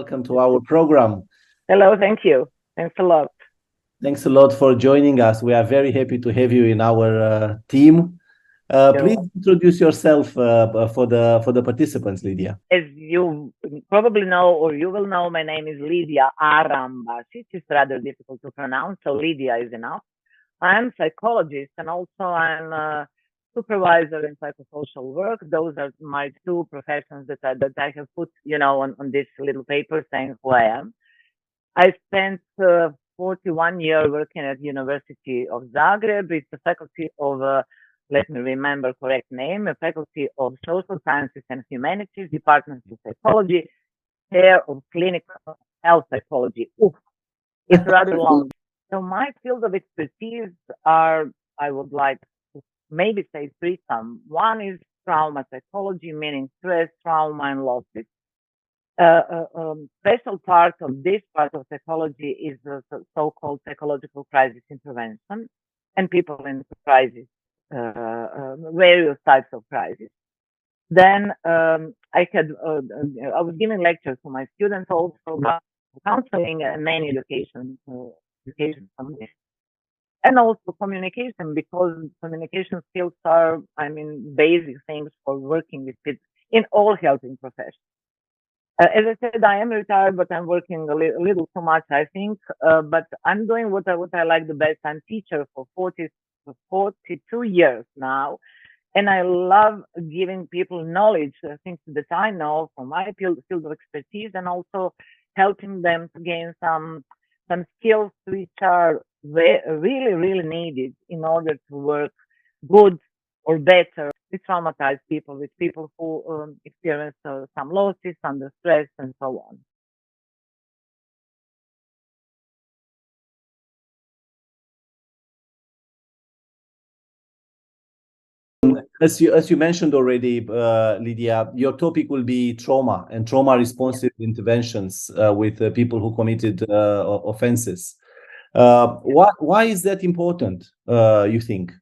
welcome to our program. Hello, thank you. Thanks a lot. Thanks a lot for joining us. We are very happy to have you in our team. Please introduce yourself for the participants, Lidija. As you probably know, or you will know, my name is Lidija Arambašić. It's rather difficult to pronounce, so Lidija is enough. I'm a psychologist, and also I'm a supervisor in psychosocial work. Those are my two professions that I have put, on this little paper saying who I am. I spent 41 years working at University of Zagreb. It's a faculty of, let me remember correct name, a faculty of social sciences and humanities, department of psychology, chair of clinical health psychology. Oof, it's rather long. So my field of expertise are, I would like to maybe say three some. One is trauma psychology, meaning stress, trauma, and losses. Special part of this part of psychology is the so-called psychological crisis intervention and people in crisis, various types of crisis. Then I was giving lectures to my students also about counseling and many education from this. And also communication, because communication skills are, basic things for working with people in all helping professions. As I said, I am retired, but I'm working a little too much, I think. But I'm doing what I like the best. I'm teacher for 42 years now. And I love giving people knowledge, things that I know from my field of expertise, and also helping them to gain some skills which are really, really needed in order to work good or better with traumatized people, with people who experience some losses, under stress, and so on. As you mentioned already, Lidija, your topic will be trauma and trauma-responsive interventions with people who committed offenses. Why is that important, you think?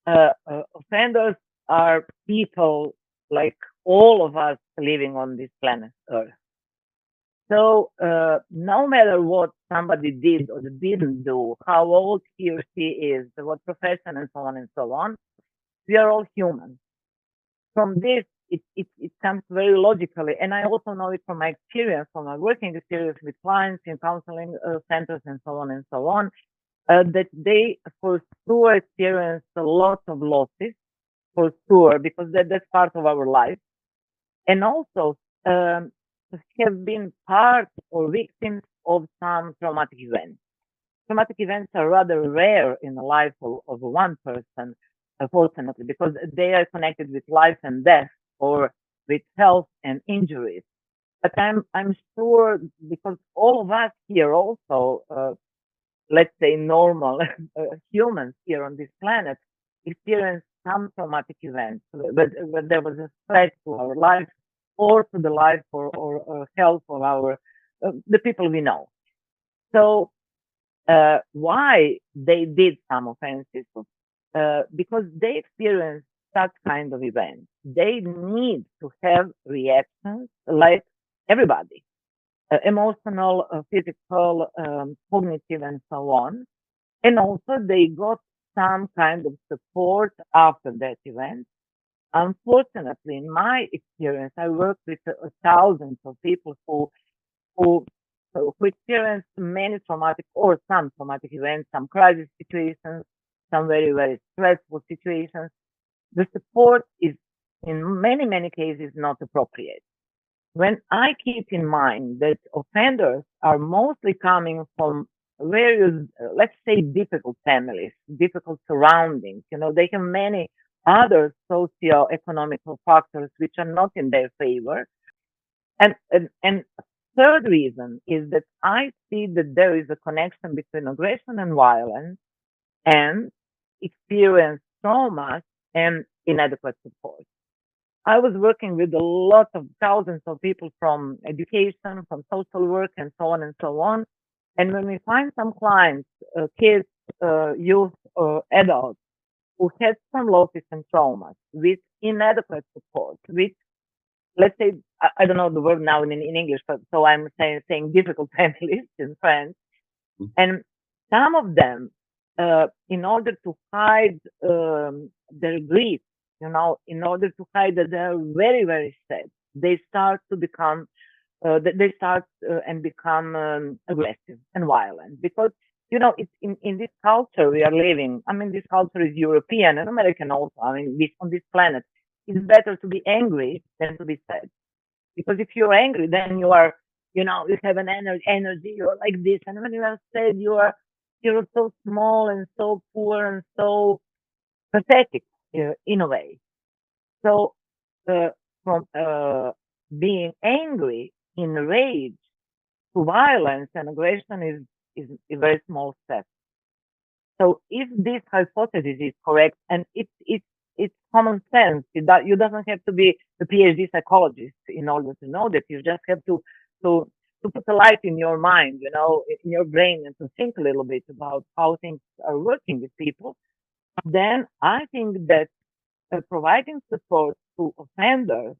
Offenders are people like all of us living on this planet Earth. So no matter what somebody did or didn't do, how old he or she is, what profession, and so on, we are all human. From this, it comes very logically, and I also know it from my experience, from my working experience with clients in counseling centers and so on, that they for sure experience a lot of losses, for sure, because that's part of our life, and also have been part or victims of some traumatic events. Traumatic events are rather rare in the life of one person, unfortunately, because they are connected with life and death or with health and injuries. But I'm sure, because all of us here also, let's say normal humans here on this planet, experience some traumatic events, but there was a threat to our life or to the life or health of our the people we know. So why they did some offenses? Because they experienced such kind of events. They need to have reactions like everybody, emotional, physical, cognitive, and so on. And also they got some kind of support after that event. Unfortunately, in my experience, I worked with thousands of people who experienced many traumatic or some traumatic events, some crisis situations, some very, very stressful situations. The support is in many, many cases not appropriate. When I keep in mind that offenders are mostly coming from various, let's say, difficult families, difficult surroundings, they have many other socio-economical factors which are not in their favor. And third reason is that I see that there is a connection between aggression and violence and experienced traumas and inadequate support. I was working with a lot of thousands of people from education, from social work, and so on and so on. And when we find some clients, kids, youth, or adults who had some losses and traumas with inadequate support, with, let's say, I don't know the word now in English, but so I'm saying difficult families in France. And some of them, in order to hide their grief, in order to hide that they're very, very sad, they start to become, and become aggressive and violent. Because, it's in this culture we are living. I mean, this culture is European and American also. I mean, on this planet, it's better to be angry than to be sad. Because if you're angry, then you are, you have an energy, you're like this. And when you are sad, you're so small and so poor and so pathetic in a way. So from being angry in rage to violence and aggression is a very small step. So if this hypothesis is correct, and it's common sense, you doesn't have to be a PhD psychologist in order to know that. You just have to put a light in your mind, in your brain, and to think a little bit about how things are working with people. Then I think that providing support to offenders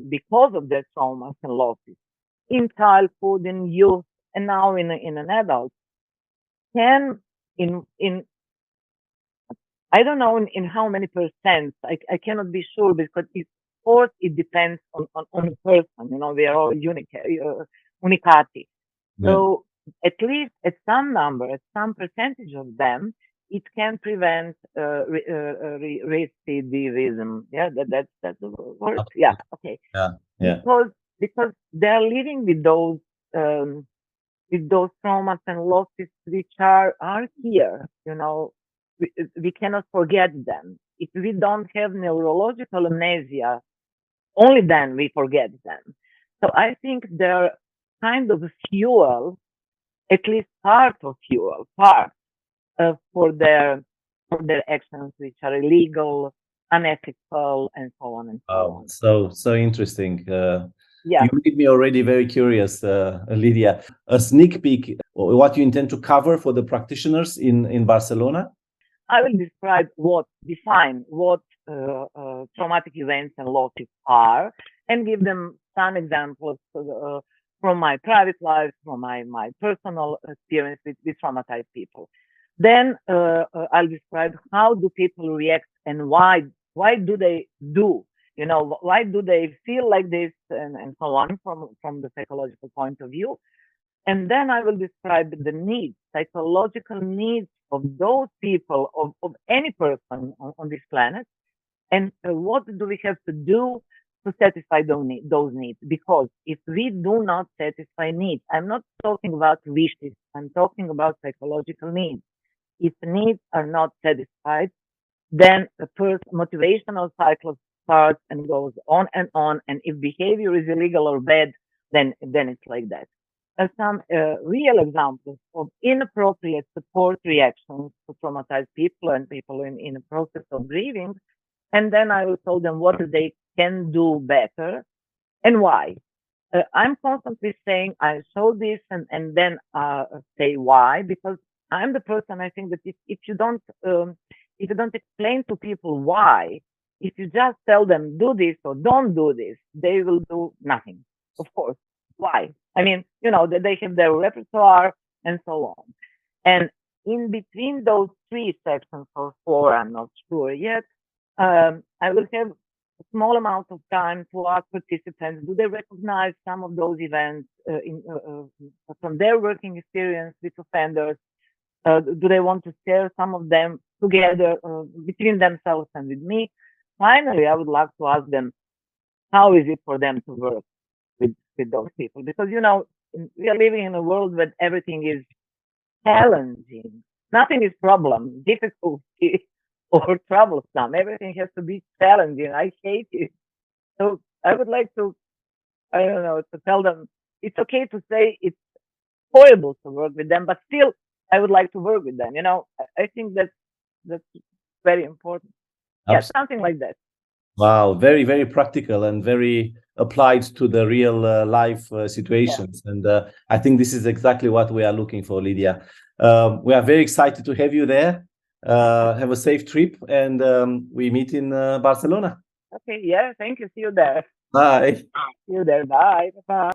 because of their traumas and losses in childhood, in youth, and now in an adult can, in I don't know in how many percent, I cannot be sure, because of course it depends on the person. We are all unicati. Yeah. So at least at some number, at some percentage of them, it can prevent recidivism. Yeah, that's the word. Yeah, okay. Yeah. Because they're living with those traumas and losses which are here. We cannot forget them. If we don't have neurological amnesia, only then we forget them. So I think they're kind of fuel, at least part of fuel, for their actions which are illegal, unethical, and so on and so on. So interesting. Yeah. You made me already very curious, Lidija. A sneak peek, what you intend to cover for the practitioners in Barcelona? I will define what traumatic events and losses are, and give them some examples from my private life, from my personal experience with traumatized people. Then I'll describe how do people react and why do they do, why do they feel like this, and so on from the psychological point of view. And then I will describe the needs, psychological needs of those people, of any person on this planet, and what do we have to do to satisfy those needs. Because if we do not satisfy needs, I'm not talking about wishes, I'm talking about psychological needs. If needs are not satisfied, then the first motivational cycle starts and goes on. And if behavior is illegal or bad, then it's like that. Some real examples of inappropriate support reactions to traumatized people and people in a process of grieving. And then I will tell them what they can do better and why. I'm constantly saying I show this and then say why, because I'm the person, I think, that if you don't explain to people why, if you just tell them do this or don't do this, they will do nothing. Of course. Why? I mean, they have their repertoire and so on. And in between those 3 sections or 4, I'm not sure yet, I will have a small amount of time to ask participants, do they recognize some of those events from their working experience with offenders? Do they want to share some of them together between themselves and with me? Finally, I would like to ask them, how is it for them to work with those people? Because, we are living in a world where everything is challenging. Nothing is problem, difficulty, or troublesome. Everything has to be challenging. I hate it. So I would like to, to tell them it's okay to say it's horrible to work with them, but still I would like to work with them. I think that's very important. Yeah, something like that. Wow, very, very practical and very applied to the real life situations. Yeah. And I think this is exactly what we are looking for, Lidija. We are very excited to have you there. Have a safe trip, and we meet in Barcelona. Okay, yeah, thank you. See you there. Bye. See you there. Bye. Bye.